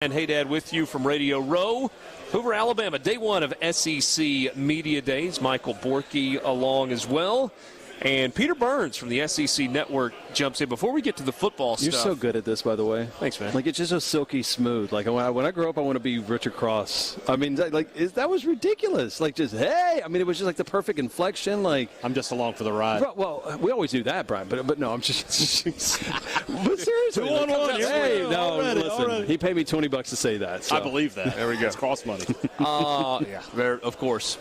And Hey Dad with you from Radio Row, Hoover, Alabama. Day one of SEC Media Days. Michael Borky along as well. And Peter Burns from the SEC Network jumps in. Before we get to the football stuff. You're so good at this, by the way. Thanks, man. Like, it's just so silky smooth. Like, when I grow up, I want to be Richard Cross. I mean, that was ridiculous. Like, just, hey. I mean, it was just like the perfect inflection. Like, I'm just along for the ride. Well, we always do that, Brian. But no, I'm just. But seriously. 2-on-1. Hey, no, already, listen. He paid me $20 to say that. So. I believe that. There we go. It's cross money. Yeah, of course.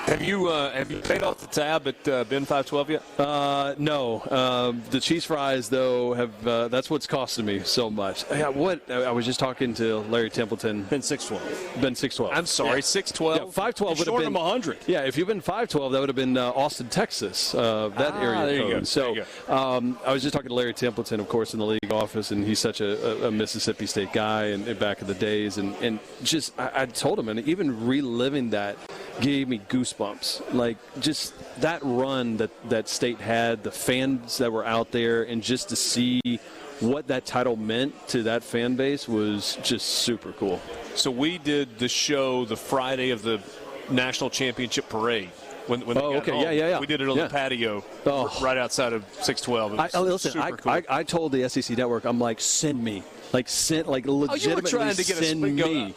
Have you paid off the tab at Ben 512 yet? No. The cheese fries, though, have that's what's costing me so much. Yeah, I was just talking to Larry Templeton. Ben 612. Ben 612. I'm sorry, yeah. 612. Yeah, 512 would have been 100. Yeah, if you've been 512, that would have been Austin, Texas. That area there you code. go. So there you go. I was just talking to Larry Templeton, of course, in the league office, and he's such a Mississippi State guy and back in the days, and just I told him, and even reliving that gave me goosebumps. Like, just that run that State had, the fans that were out there, and just to see what that title meant to that fan base was just super cool. So we did the show the Friday of the National Championship Parade. When they got okay, home. Yeah. We did it on the patio right outside of 612. Listen, cool. I told the SEC Network, I'm like, send me. Legitimately you were trying to get send me.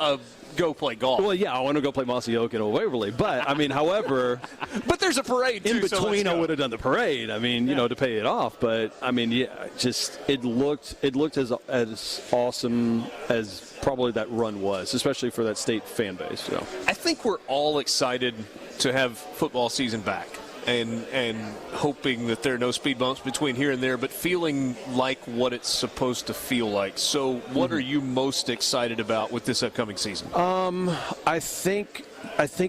Go play golf. Well, yeah, I want to go play Mossy Oak in Old Waverly. But, I mean, however. But there's a parade, too. In between, I would have done the parade. I mean, to pay it off. But, I mean, yeah, just it looked as awesome as probably that run was, especially for that State fan base. So. I think we're all excited to have football season back. And hoping that there are no speed bumps between here and there, but feeling like what it's supposed to feel like. So what are you most excited about with this upcoming season? I think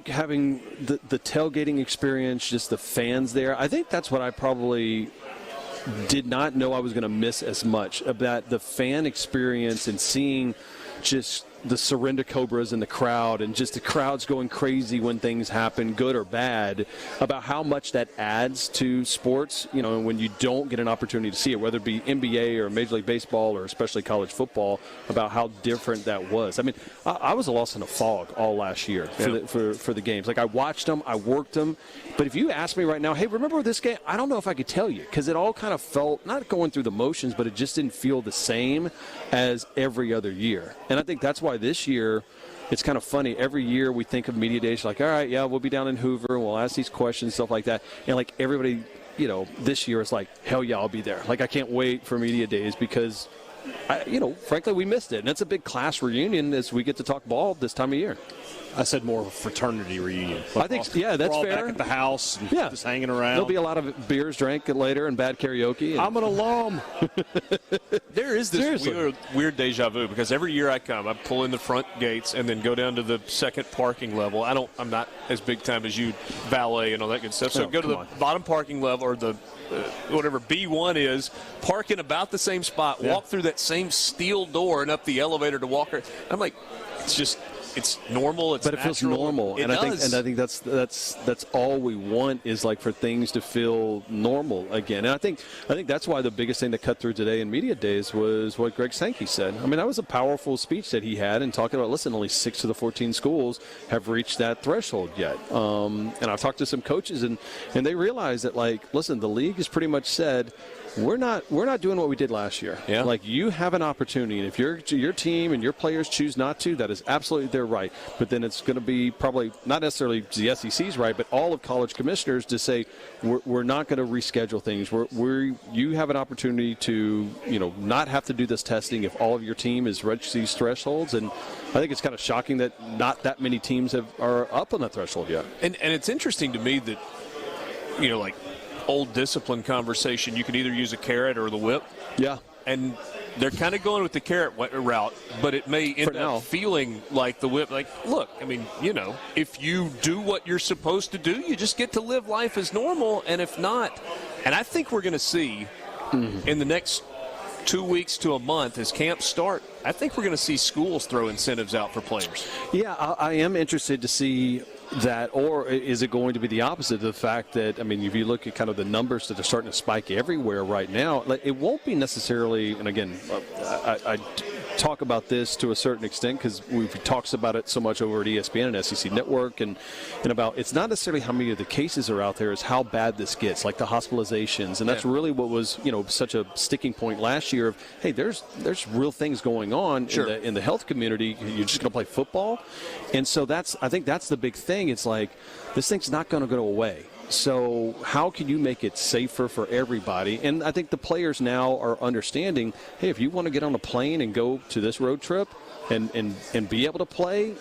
having the tailgating experience, just the fans there, I think that's what I probably did not know I was going to miss as much, about the fan experience and seeing just the Surrender Cobras in the crowd, and just the crowds going crazy when things happen, good or bad, about how much that adds to sports, when you don't get an opportunity to see it, whether it be NBA or Major League Baseball or especially college football, about how different that was. I mean, I was lost in a fog all last year for the games. Like, I watched them, I worked them, but if you ask me right now, hey, remember this game? I don't know if I could tell you, because it all kind of felt, not going through the motions, but it just didn't feel the same as every other year. And I think that's why this year, it's kind of funny. Every year we think of media days like, all right, yeah, we'll be down in Hoover and we'll ask these questions, stuff like that. And like everybody, this year is like, hell yeah, I'll be there. Like, I can't wait for media days because, frankly, we missed it. And it's a big class reunion as we get to talk ball this time of year. I said more of a fraternity reunion. I think, that's we're all fair. Back at the house, and just hanging around. There'll be a lot of beers drank later and bad karaoke. I'm an alum. There is this weird deja vu, because every year I come, I pull in the front gates and then go down to the second parking level. I'm not as big time as you, valet and all that good stuff. So go to the bottom parking level, or the whatever B1 is, park in about the same spot, walk through that same steel door and up the elevator to walk. I'm like, it's normal. It's but it feels normal, and I think that's all we want, is like for things to feel normal again. And I think that's why the biggest thing that cut through today in media days was what Greg Sankey said. I mean, that was a powerful speech that he had, and talking about, listen, only 6 of the 14 schools have reached that threshold yet. And I've talked to some coaches, and they realize that, like, listen, the league has pretty much said, we're not doing what we did last year. Yeah. Like, you have an opportunity, and if your team and your players choose not to, that is absolutely their right. But then it's going to be probably not necessarily the SEC's right, but all of college commissioners to say, we're not going to reschedule things. You have an opportunity to not have to do this testing if all of your team is reached these thresholds. And I think it's kind of shocking that not that many teams are up on that threshold yet. And it's interesting to me that like old discipline conversation, you could either use a carrot or the whip. Yeah. And they're kind of going with the carrot route, but it may end up feeling like the whip. Like, look, I mean, if you do what you're supposed to do, you just get to live life as normal. And if not, and I think we're going to see in the next 2 weeks to a month as camps start, I think we're going to see schools throw incentives out for players. Yeah, I am interested to see that, or is it going to be the opposite of the fact that, I mean, if you look at kind of the numbers that are starting to spike everywhere right now, it won't be necessarily, and again, I talk about this to a certain extent because we've talked about it so much over at ESPN and SEC Network and about it's not necessarily how many of the cases are out there, it's how bad this gets, like the hospitalizations. And that's really what was, such a sticking point last year of, hey, there's real things going on in the health community. You're just going to play football. And so I think that's the big thing. It's like this thing's not going to go away. So how can you make it safer for everybody? And I think the players now are understanding, hey, if you want to get on a plane and go to this road trip and be able to play,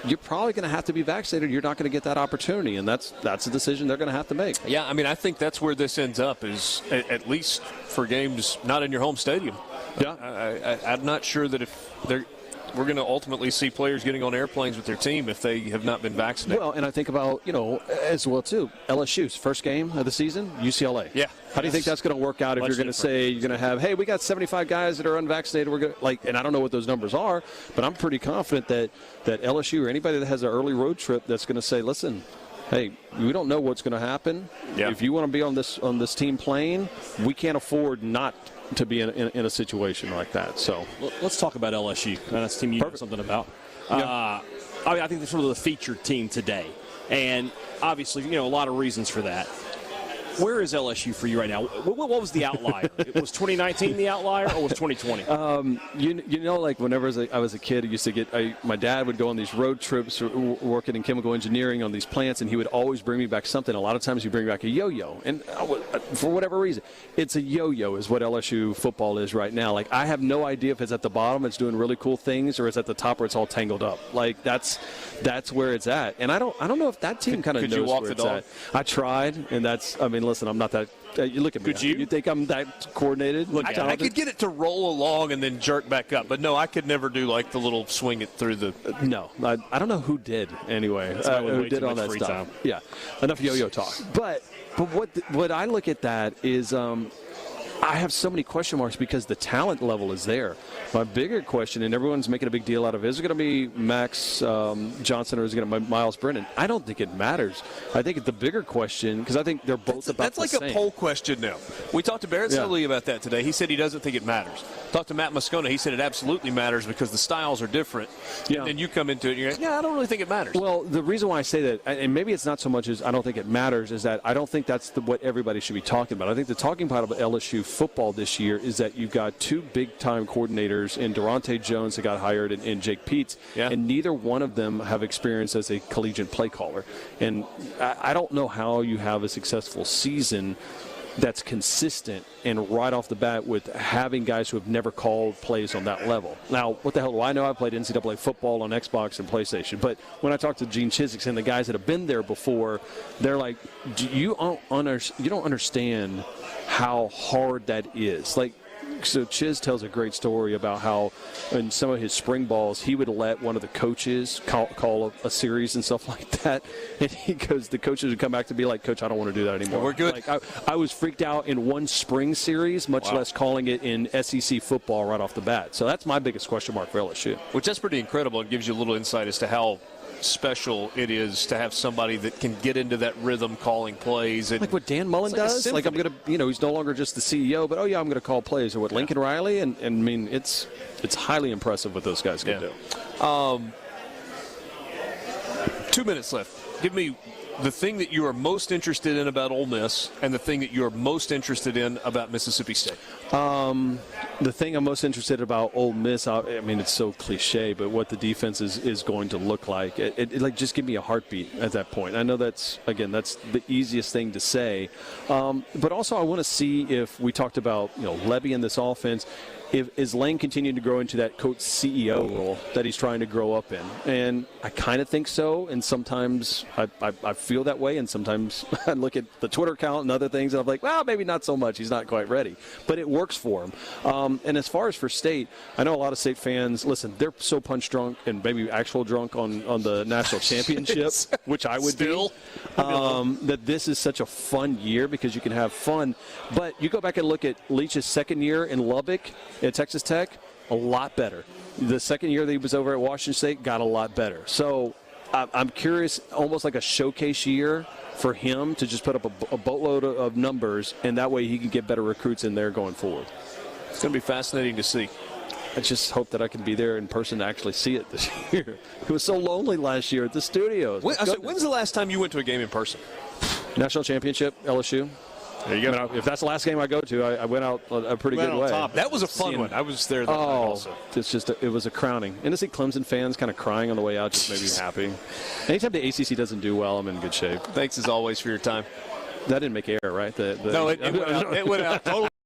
you're probably going to have to be vaccinated. You're not going to get that opportunity, and that's a decision they're going to have to make. Yeah, I mean, I think that's where this ends up is at least for games not in your home stadium. Yeah, I'm not sure that if we're going to ultimately see players getting on airplanes with their team if they have not been vaccinated. Well, and I think about, as well, too, LSU's first game of the season, UCLA. Yeah. How do you think that's going to work out if you're going to say you're going to have, hey, we got 75 guys that are unvaccinated. We're going to, and I don't know what those numbers are, but I'm pretty confident that LSU or anybody that has an early road trip that's going to say, listen, hey, we don't know what's going to happen. Yeah. If you want to be on this team plane, we can't afford not to be in a situation like that. So let's talk about LSU. That's a team you know something about. Yeah. I think they're sort of the featured team today, and obviously, a lot of reasons for that. Where is LSU for you right now? What was the outlier? Was 2019 the outlier, or was 2020? Like whenever I was a kid, I used to get my dad would go on these road trips working in chemical engineering on these plants, and he would always bring me back something. A lot of times he'd bring back a yo-yo, and for whatever reason, it's a yo-yo is what LSU football is right now. Like I have no idea if it's at the bottom, it's doing really cool things, or it's at the top where it's all tangled up. Like that's where it's at, and I don't know if that team kind of knows where it's at. I tried, and listen, I'm not that. You look at me. Could you? You think I'm that coordinated? Look, I could get it to roll along and then jerk back up, but no, I could never do like the little swing it through the. No, I don't know who did anyway. Who did all that stuff? Time. Yeah, enough yo-yo talk. But what I look at that is. I have so many question marks because the talent level is there. My bigger question, and everyone's making a big deal out of it, is it going to be Max Johnson or is it going to be Miles Brennan? I don't think it matters. I think the bigger question, because I think they're both about the same. That's like a poll question now. We talked to Barrett Sully about that today. He said he doesn't think it matters. Talked to Matt Moscona. He said it absolutely matters because the styles are different. Yeah. And then you come into it and you're like, I don't really think it matters. Well, the reason why I say that, and maybe it's not so much as I don't think it matters, is that I don't think that's what everybody should be talking about. I think the talking point about LSU football this year is that you've got two big-time coordinators in Durante Jones that got hired and Jake Peets, and neither one of them have experience as a collegiate play caller. And I don't know how you have a successful season that's consistent and right off the bat with having guys who have never called plays on that level. Now, what the hell do I know? I played NCAA football on Xbox and PlayStation. But when I talk to Gene Chiswick and the guys that have been there before, they're like, you don't understand how hard that is. Like, so Chiz tells a great story about how in some of his spring balls, he would let one of the coaches call a series and stuff like that. And he goes, the coaches would come back to be like, Coach, I don't want to do that anymore. We're good. Like, I was freaked out in one spring series, much less calling it in SEC football right off the bat. So that's my biggest question mark for LSU. Which that's pretty incredible. It gives you a little insight as to how special it is to have somebody that can get into that rhythm calling plays. And like what Dan Mullen does. Like I'm going to, he's no longer just the CEO, but I'm going to call plays. Or what Lincoln Riley, and I mean, it's highly impressive what those guys can do. 2 minutes left. Give me the thing that you are most interested in about Ole Miss and the thing that you are most interested in about Mississippi State. The thing I'm most interested about Ole Miss, I mean, it's so cliche, but what the defense is going to look like. It like just give me a heartbeat at that point. I know that's the easiest thing to say, but also I want to see if we talked about Levy in this offense. Is Lane continuing to grow into that coach CEO role that he's trying to grow up in? And I kind of think so, and sometimes I feel that way, and sometimes I look at the Twitter account and other things, and I'm like, well, maybe not so much. He's not quite ready. But it works for him. And as far as for State, I know a lot of State fans, listen, they're so punch drunk and maybe actual drunk on the national championship, which I would be, that this is such a fun year because you can have fun. But you go back and look at Leach's second year in Lubbock at Texas Tech, a lot better. The second year that he was over at Washington State got a lot better. So I'm curious, almost like a showcase year for him to just put up a boatload of numbers, and that way he can get better recruits in there going forward. It's going to be fascinating to see. I just hope that I can be there in person to actually see it this year. It was so lonely last year at the studios. When's the last time you went to a game in person? National championship, LSU. There you go. I mean, if that's the last game I go to, I went out a pretty good way. That was a fun one. I was there that night also. It was a crowning. And to see Clemson fans kind of crying on the way out just made me happy. Anytime the ACC doesn't do well, I'm in good shape. Thanks as always for your time. That didn't make air, right? No, it went out totally.